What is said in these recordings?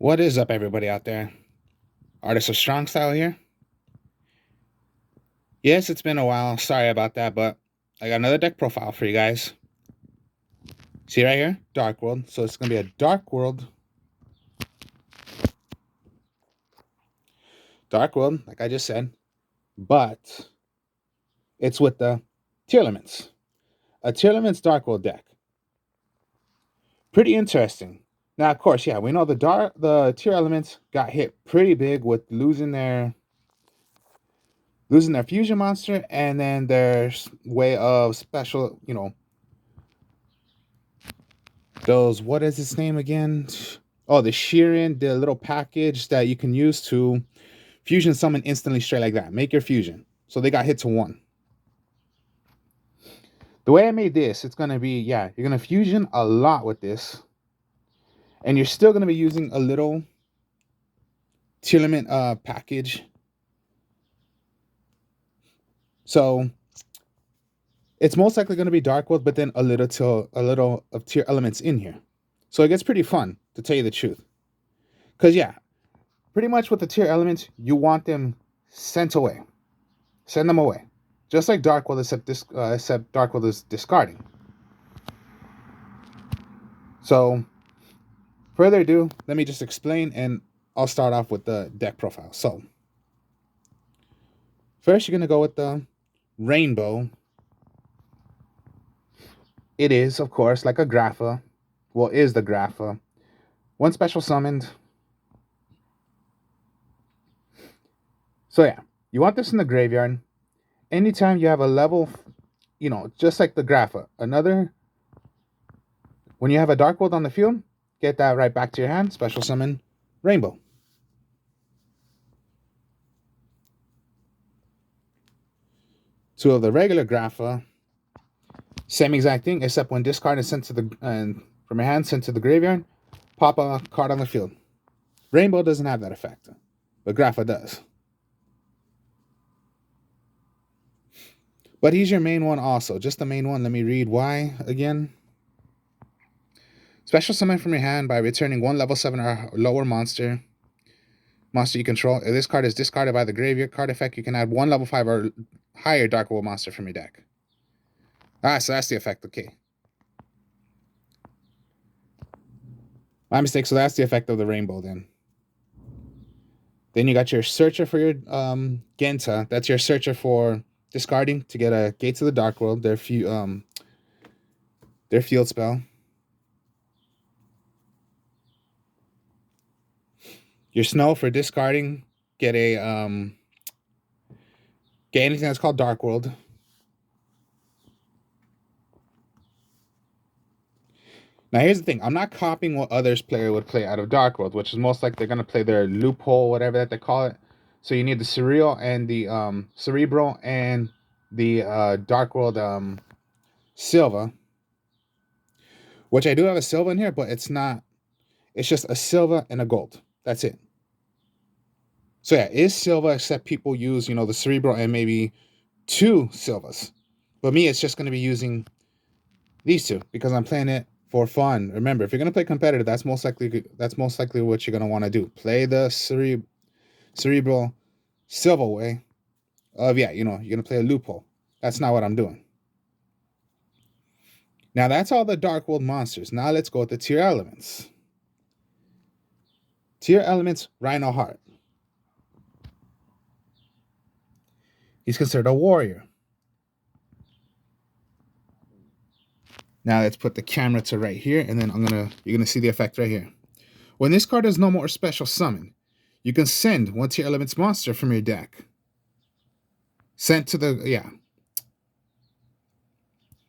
What is up, everybody out there? Artist of Strong Style here. Yes, it's been a while. Sorry about that, but I got another deck profile for you guys. See right here? Dark World. So it's going to be a Dark World. Dark World, like I just said. But it's with the Tearlaments. A Tearlaments Dark World deck. Pretty interesting. Now, of course, yeah, we know the Tearlaments got hit pretty big with losing their fusion monster, and then their way of special, those, what is its name again? Oh, the Sheeran, the little package that you can use to fusion summon instantly straight like that. Make your fusion. So they got hit to 1. The way I made this, it's going to be, yeah, you're going to fusion a lot with this. And you're still going to be using a little Tearlament package. So it's most likely going to be Dark World, but then a little of Tear Elements in here. So it gets pretty fun, to tell you the truth. Because, yeah, pretty much with the Tear Elements, you want them sent away. Send them away. Just like Dark World, except Dark World is discarding. So, further ado, let me just explain, and I'll start off with the deck profile. So, first you're going to go with the Rainbow. It is, of course, like a Grapha. Well, is the Grapha. 1 special summoned. So yeah, you want this in the graveyard. Anytime you have a level, just like the Grapha. When you have a Dark World on the field, get that right back to your hand. Special summon Rainbow. Two of the regular Grapha. Same exact thing, except when discard is sent to from your hand, sent to the graveyard, pop a card on the field. Rainbow doesn't have that effect, but Grapha does. But he's your main one also. Just the main one. Let me read why again. Special summon from your hand by returning 1 level 7 or lower monster you control. If this card is discarded by the graveyard card effect, you can add 1 level 5 or higher Dark World monster from your deck. So that's the effect. Okay. My mistake. So that's the effect of the Rainbow then. Then you got your Searcher for your Genta. That's your Searcher for discarding to get a Gates of the Dark World, their field spell. Your Snow for discarding, get anything that's called Dark World. Now here's the thing, I'm not copying what others player would play out of Dark World, which is most likely they're gonna play their loophole, whatever that they call it. So you need the Cerebral and the Cerebral and the Dark World Silva. Which I do have a Silva in here, but it's just a Silva and a gold. That's it. So yeah, it's Silva, except people use, the Cerebral and maybe 2 Silvas. But me, it's just going to be using these 2 because I'm playing it for fun. Remember, if you're going to play competitive, that's most likely what you're going to want to do. Play the Cerebral Silva way of, you're going to play a loophole. That's not what I'm doing. Now, that's all the Dark World monsters. Now, let's go with the Tier Elements. Tier Elements, Rhino Heart. He's considered a warrior. Now let's put the camera to right here, and then you're gonna see the effect right here. When this card is no more special summon, you can send 1 Tier Elements monster from your deck.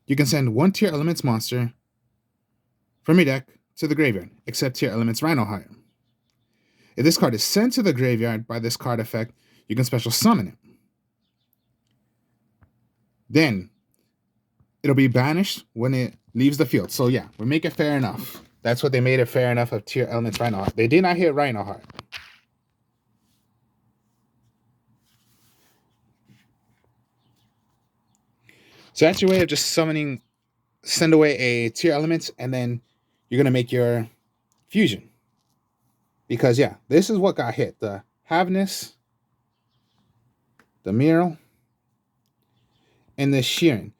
You can send 1 Tier Elements monster from your deck to the graveyard, except Tier Elements Rhino Heart. If this card is sent to the graveyard by this card effect, you can special summon it. Then it'll be banished when it leaves the field. So yeah, we make it fair enough. That's what they made it fair enough of Tier Elements Rhino Heart. They did not hit Rhino Heart. So that's your way of just send away a Tier Elements, and then you're going to make your fusion. Because, yeah, this is what got hit. The Havness, the Mural, and the Sheeran.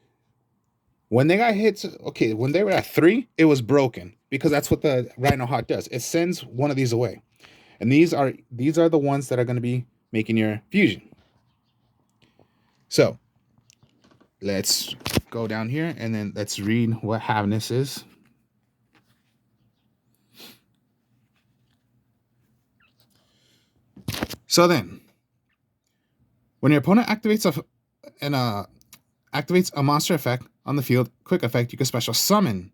When they got hit, okay, when they were at 3, it was broken. Because that's what the Rhino Hawk does. It sends one of these away. And these are the ones that are going to be making your fusion. So, let's go down here and then let's read what Havness is. So then, when your opponent activates a monster effect on the field, quick effect, you can special summon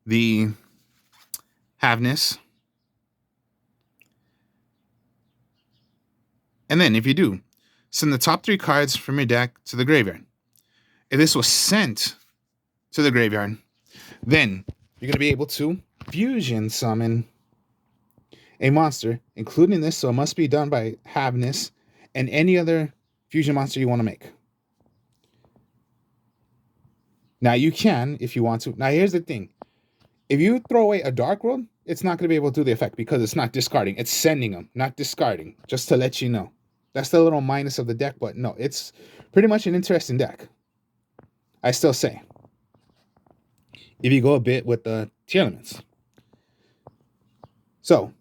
the Havness. And then, if you do, send the top 3 cards from your deck to the graveyard. If this was sent to the graveyard, then you're going to be able to fusion summon a monster, including this, so it must be done by Havness and any other fusion monster you want to make. Now, you can, if you want to. Now, here's the thing. If you throw away a darkworld, it's not going to be able to do the effect because it's not discarding. It's sending them, not discarding, just to let you know. That's the little minus of the deck, but no, it's pretty much an interesting deck. I still say. If you go a bit with the tearlaments. So,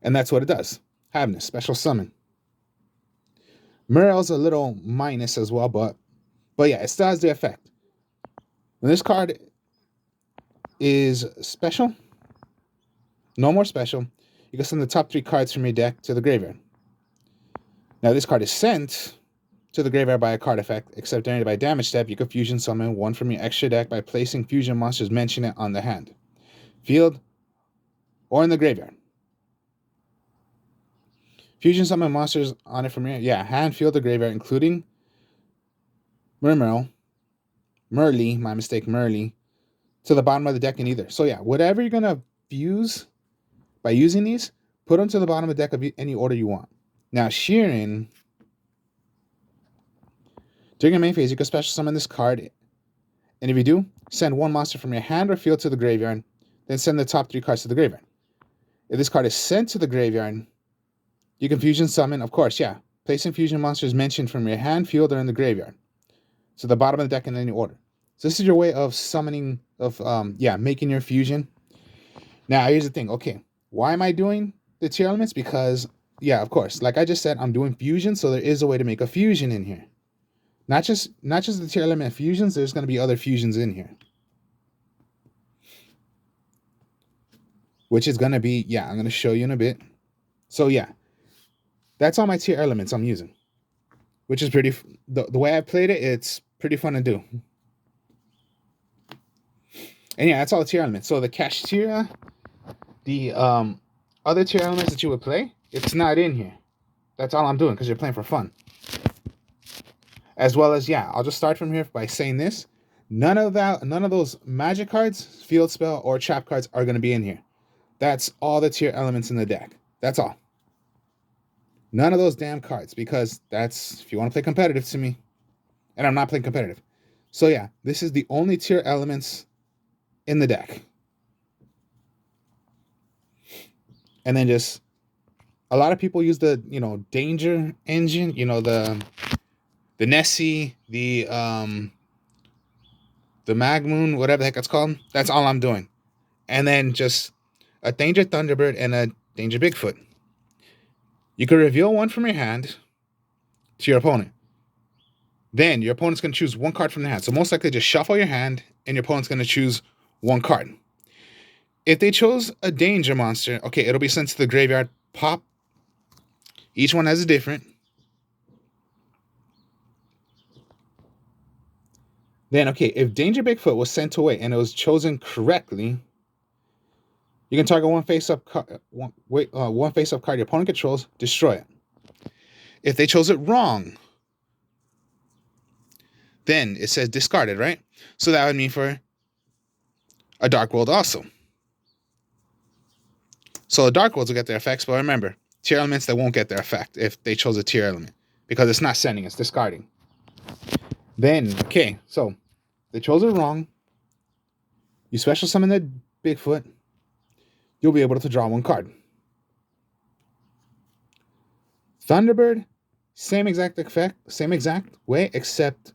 and that's what it does. Havness, special summon. Mural's a little minus as well, but yeah, it still has the effect. When this card is special, no more special, you can send the top 3 cards from your deck to the graveyard. Now, this card is sent to the graveyard by a card effect, except during by damage step, you can fusion summon one from your extra deck by placing fusion monsters mentioned on the hand, field, or in the graveyard. Fusion summon monsters on it from your hand, field, or graveyard, including Merle, my mistake, Merle, to the bottom of the deck in either. So yeah, whatever you're gonna fuse by using these, put them to the bottom of the deck of any order you want. Now, Sheeran, during your main phase, you can special summon this card, and if you do, send one monster from your hand or field to the graveyard, then send the top 3 cards to the graveyard. If this card is sent to the graveyard, you can fusion summon, of course, yeah, placing fusion monsters mentioned from your hand, field, or in the graveyard. So the bottom of the deck in any order. So this is your way of summoning, making your fusion. Now, here's the thing. Okay, why am I doing the tearlaments? Because, yeah, of course, like I just said, I'm doing fusion, so there is a way to make a fusion in here. Not just the tearlament fusions, there's going to be other fusions in here. Which is going to be, I'm going to show you in a bit. So, yeah, that's all my tier elements I'm using. Which is pretty, the way I played it, it's pretty fun to do. And yeah, that's all the tier elements. So the Kashtira, the other tier elements that you would play, it's not in here. That's all I'm doing because you're playing for fun. As well as, I'll just start from here by saying this. None of those magic cards, field spell, or trap cards are going to be in here. That's all the tier elements in the deck. That's all. None of those damn cards, because that's if you want to play competitive to me. And I'm not playing competitive. So yeah, this is the only tier elements in the deck. And then just a lot of people use the, danger engine, the Nessie, the Magmoon, whatever the heck it's called. That's all I'm doing. And then just a Danger Thunderbird and a Danger Bigfoot. You can reveal one from your hand to your opponent. Then your opponent's going to choose one card from their hand. So most likely just shuffle your hand and your opponent's going to choose one card. If they chose a danger monster, okay, it'll be sent to the graveyard. Pop. Each one has a different. Then, okay, if Danger Bigfoot was sent away and it was chosen correctly, you can target one face-up card your opponent controls, destroy it. If they chose it wrong, then it says discarded, right? So that would mean for a Dark World also. So the Dark Worlds will get their effects, but remember, tier elements that won't get their effect if they chose a tier element. Because it's not sending, it's discarding. Then, okay, so they chose it wrong. You special summon the Bigfoot. you'll be able to draw one card. Thunderbird, same exact effect, same exact way, except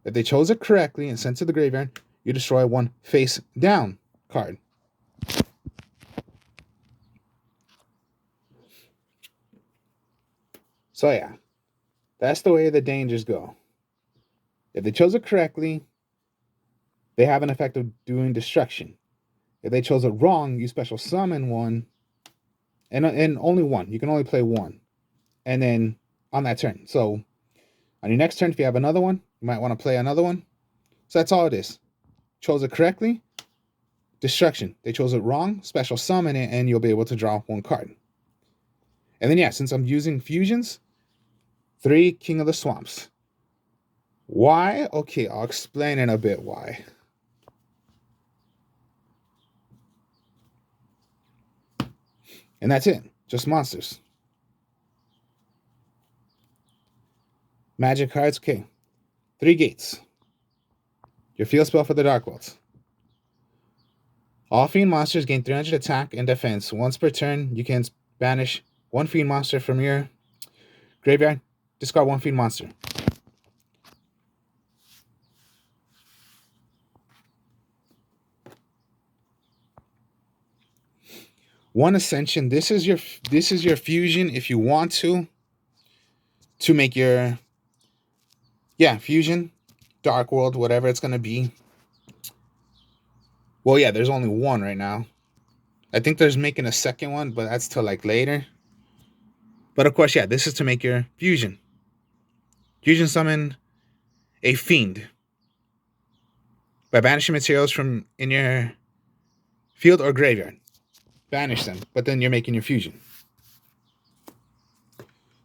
if they chose it correctly and sent to the graveyard, you destroy one face down card. So yeah, that's the way the dangers go. If they chose it correctly, they have an effect of doing destruction. If they chose it wrong, you special summon one, and only one. You can only play one, and then on that turn. So on your next turn, if you have another one, you might want to play another one. So that's all it is. Chose it correctly, destruction. They chose it wrong, special summon it, and you'll be able to draw one card. And then yeah, since I'm using fusions, 3 King of the Swamps. Why? Okay, I'll explain in a bit why. And that's it. Just monsters. Magic cards. Okay. 3 gates. Your field spell for the Dark Worlds. All fiend monsters gain 300 attack and defense. Once per turn, you can banish 1 fiend monster from your graveyard. Discard 1 fiend monster. One ascension. This is your fusion if you want to make your fusion, Dark World, whatever it's gonna be. Well, yeah, there's only one right now. I think there's making a second one, but that's till like later. But of course, yeah, this is to make your fusion. Fusion summon a fiend by banishing materials from in your field or graveyard. Banish them, but then you're making your fusion.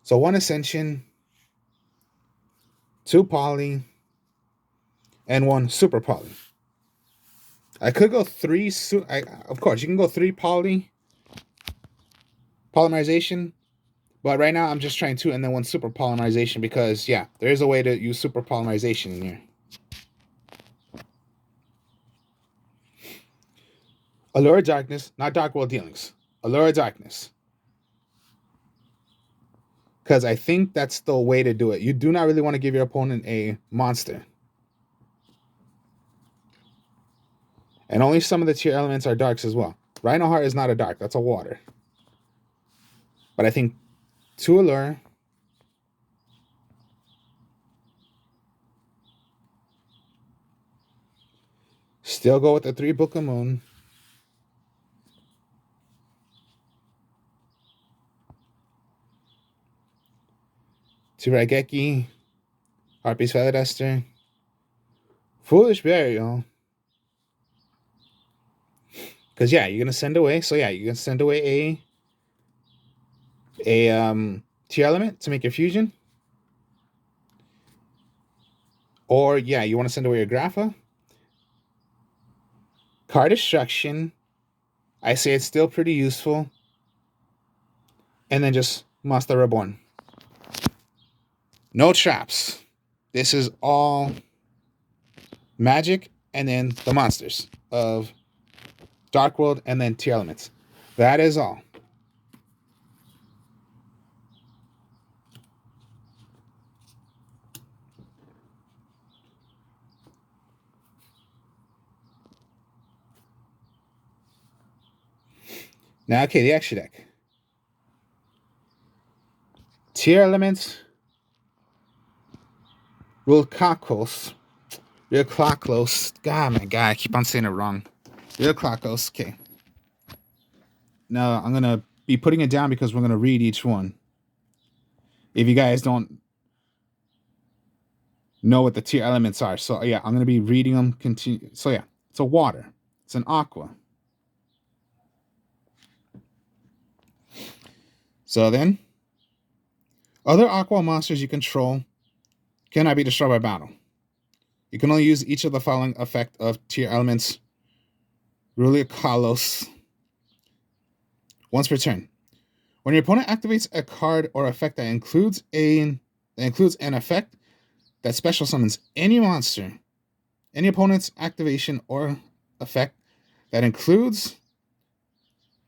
So 1 ascension, 2 poly, and 1 super poly. I could go 3. Of course, you can go 3 polymerization, but right now I'm just trying 2 and then 1 super polymerization because yeah, there is a way to use super polymerization in here. Allure of Darkness, not Dark World dealings. Allure of Darkness. Because I think that's the way to do it. You do not really want to give your opponent a monster. And only some of the tier elements are darks as well. Rhino Heart is not a dark, that's a water. But I think 2 Allure. Still go with the 3 Book of Moon. 2 Raigeki. Harpy's Feather Duster. Foolish Burial. Because yeah, you're gonna send away. So yeah, you're gonna send away a tier element to make your fusion. Or yeah, you want to send away your Grapha. Card Destruction. I say it's still pretty useful. And then just Monster Reborn. No traps. This is all magic and then the monsters of Dark World and then tier elements. That is all. Now, okay, the extra deck. Tier elements. Real Clockos. God, my God, I keep on saying it wrong. Real Clockos. Okay. Now, I'm going to be putting it down because we're going to read each one. If you guys don't know what the tier elements are. So, yeah, I'm going to be reading them. Continue. So, yeah, it's a water. It's an aqua. So then, other aqua monsters you control cannot be destroyed by battle. You can only use each of the following effect of tier elements. Rulia Kalos. Once per turn. When your opponent activates a card or effect that includes an effect that special summons any monster, any opponent's activation or effect that includes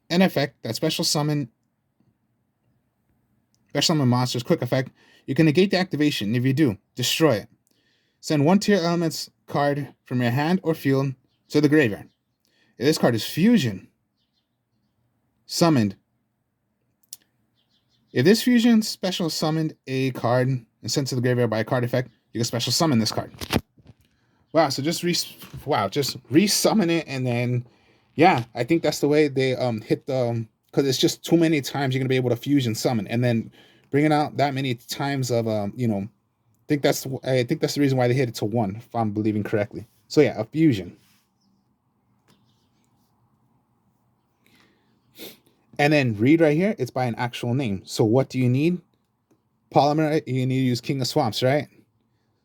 An effect that special summon monsters, quick effect. You can negate the activation. If you do, destroy it. Send one tier elements card from your hand or field to the graveyard. If this card is fusion summoned, if this fusion special summoned a card and sent to the graveyard by a card effect, you can special summon this card. Wow, so just resummon it, and then yeah, I think that's the way they hit the, because it's just too many times you're gonna be able to fusion summon, and then bringing out that many times of I think that's the reason why they hit it to 1, if I'm believing correctly. So yeah, a fusion. And then read right here, it's by an actual name. So what do you need? Polymer, you need to use King of Swamps, right?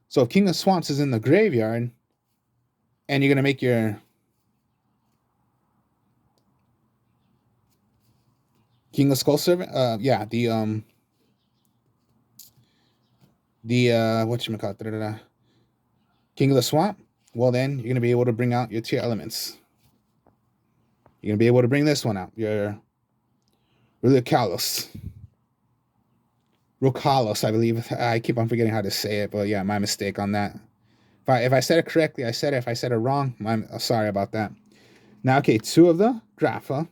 So if King of Swamps is in the graveyard, and you're gonna make your King of Skull Servant, the whatchamacallit, King of the Swamp, well then you're gonna be able to bring out your tier elements. You're gonna be able to bring this one out, your Rukalos, I believe. I keep on forgetting how to say it, but yeah, my mistake on that. If I said it correctly, I said it. If I said it wrong, I'm sorry about that. Now, okay, 2 of the Grapha.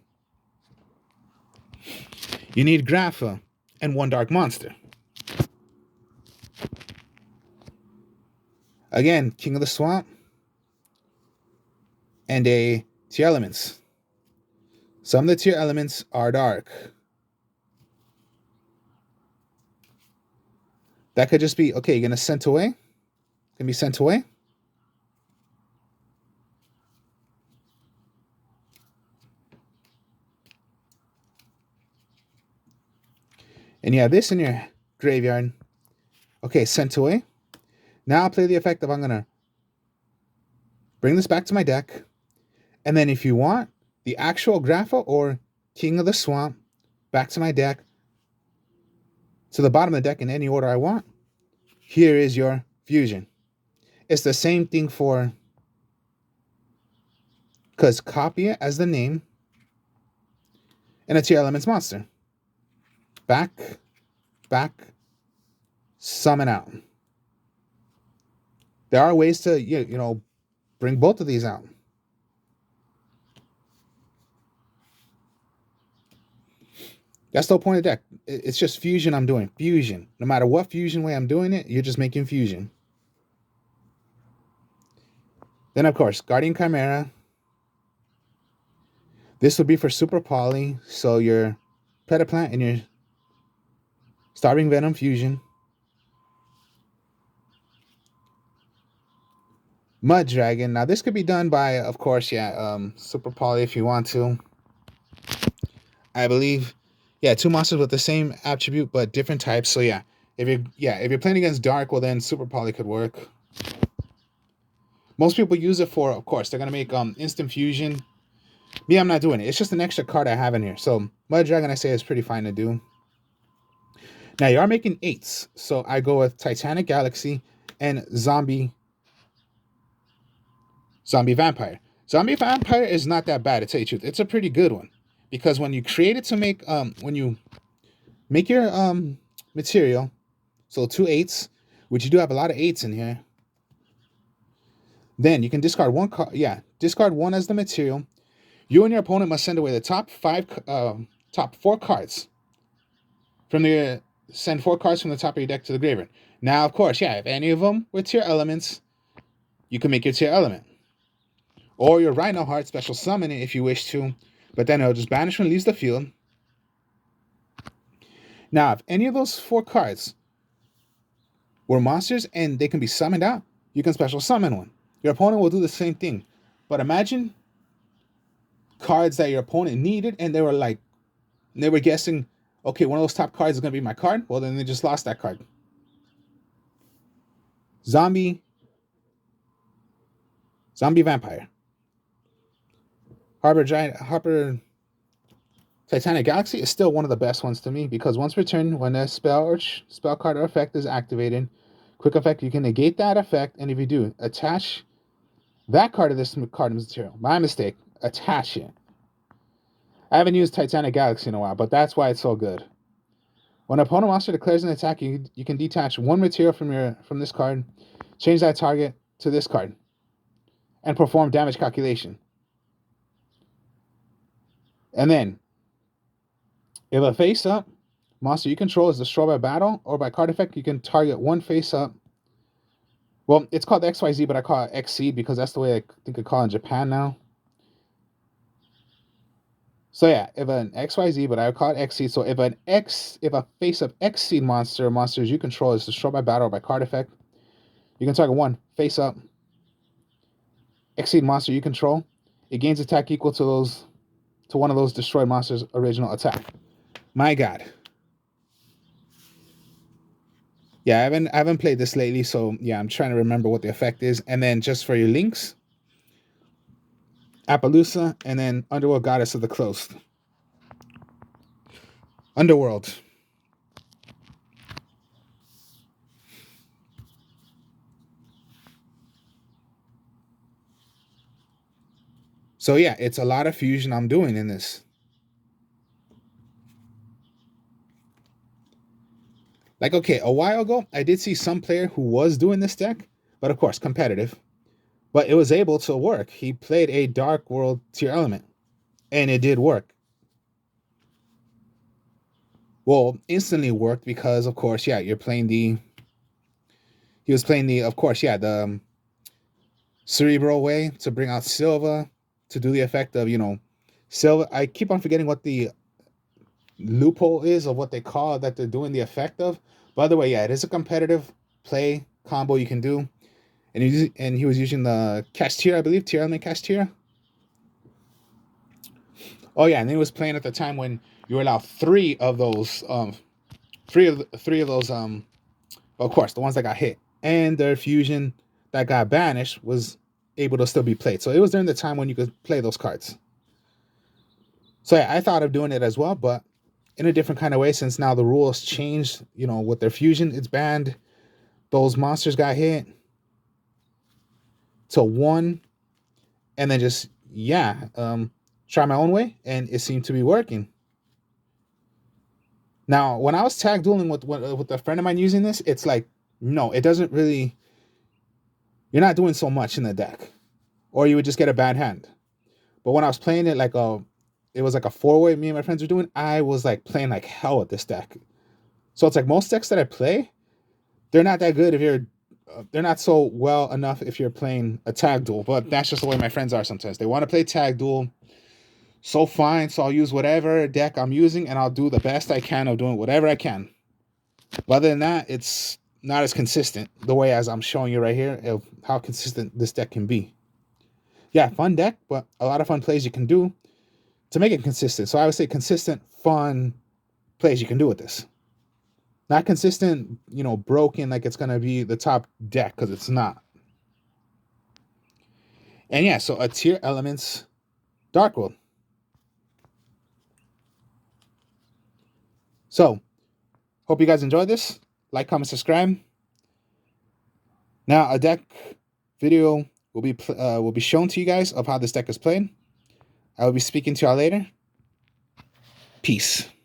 You need Grapha and 1 Dark Monster. Again, King of the Swamp and a tier elements. Some of the tier elements are dark. That could just be, okay, you're going to send away. Can be sent away. And you have this in your graveyard. Okay, sent away. Now I'll play the effect of, I'm going to bring this back to my deck. And then if you want the actual Grapha or King of the Swamp back to my deck, to the bottom of the deck in any order I want, here is your fusion. It's the same thing for, because copy it as the name and a tier elements monster. Back, summon out. There are ways to, bring both of these out. That's the whole point of the deck. It's just fusion I'm doing. Fusion. No matter what fusion way I'm doing it, you're just making fusion. Then, of course, Guardian Chimera. This would be for Super Poly. So your Predaplant and your Starving Venom fusion. Mud Dragon. Now, this could be done by, of course, Super Poly if you want to. I believe, 2 monsters with the same attribute but different types. So yeah, if you're playing against Dark, well then Super Poly could work. Most people use it for, of course, they're gonna make instant fusion. Me, I'm not doing it. It's just an extra card I have in here. So Mud Dragon, I say, is pretty fine to do. Now you are making 8s, so I go with Titanic Galaxy and Zombie Vampire. Zombie Vampire is not that bad, to tell you the truth. It's a pretty good one. Because when you create it to make, when you make your material, so 2 8s, which you do have a lot of 8s in here, then you can discard 1 card. Yeah, discard 1 as the material. You and your opponent must send away the top 4 cards from the send 4 cards from the top of your deck to the graveyard. Now, of course, if any of them were tier elements, you can make your tier element, or your Rhino Heart special summon it if you wish to. But then it'll just banish when it leaves the field. Now, if any of those 4 cards were monsters and they can be summoned out, you can special summon one. Your opponent will do the same thing. But imagine cards that your opponent needed and they were guessing, okay, one of those top cards is going to be my card. Well, then they just lost that card. Zombie Vampire. Harper Titanic Galaxy is still one of the best ones to me, because once per turn, when a spell card or effect is activated, quick effect, you can negate that effect, and if you do, attach that card to this card material. My mistake. Attach it. I haven't used Titanic Galaxy in a while, but that's why it's so good. When an opponent monster declares an attack, you can detach one material from this card, change that target to this card, and perform damage calculation. And then, if a face-up monster you control is destroyed by battle or by card effect, you can target one face-up. Well, it's called XYZ, but I call it XC because that's the way I think I call it in Japan now. So yeah, if an XYZ, but I would call it XC. So if a face-up XC monsters you control is destroyed by battle or by card effect, you can target one face-up Exceed monster you control. It gains attack equal to one of those destroyed monsters' original attack. My God. Yeah, I haven't played this lately, so yeah, I'm trying to remember what the effect is. And then just for your links, Appaloosa, and then Underworld Goddess of the Closed. Underworld. So yeah, it's a lot of fusion I'm doing in this. Like, okay, a while ago, I did see some player who was doing this deck, but of course, competitive. But it was able to work. He played a Dark World tier element, and it did work. Well, instantly worked because, of course, yeah, you're playing the. He was playing the, of course, yeah, the cerebral way to bring out Silva to do the effect of, Silva. I keep on forgetting what the loophole is of what they call that they're doing the effect of. By the way, yeah, it is a competitive play combo you can do, and he was using the Castir, I believe, tier element Castir. Oh yeah, and he was playing at the time when you were allowed three of those, of course, the ones that got hit, and their fusion that got banished was able to still be played. So it was during the time when you could play those cards. So yeah, I thought of doing it as well, but in a different kind of way since now the rules changed. With their fusion, it's banned. Those monsters got hit to one, and then just try my own way, and it seemed to be working. Now, when I was tag dueling with a friend of mine using this, it's like, no, it doesn't really. You're not doing so much in the deck, or you would just get a bad hand. But when I was playing it it was like a four-way me and my friends were doing, I was like playing like hell with this deck. So it's like most decks that I play, they're not that good if they're not so well enough if you're playing a tag duel. But that's just the way my friends are sometimes. They want to play tag duel. So fine, so I'll use whatever deck I'm using, and I'll do the best I can of doing whatever I can. But other than that, it's not as consistent the way as I'm showing you right here of how consistent this deck can be. Yeah, fun deck, but a lot of fun plays you can do to make it consistent. So I would say consistent, fun plays you can do with this. Not consistent, broken like it's going to be the top deck, because it's not. And yeah, so a tier elements Darkworld. So, hope you guys enjoyed this. Like, comment, subscribe. Now, a deck video will be shown to you guys of how this deck is played. I will be speaking to y'all later. Peace.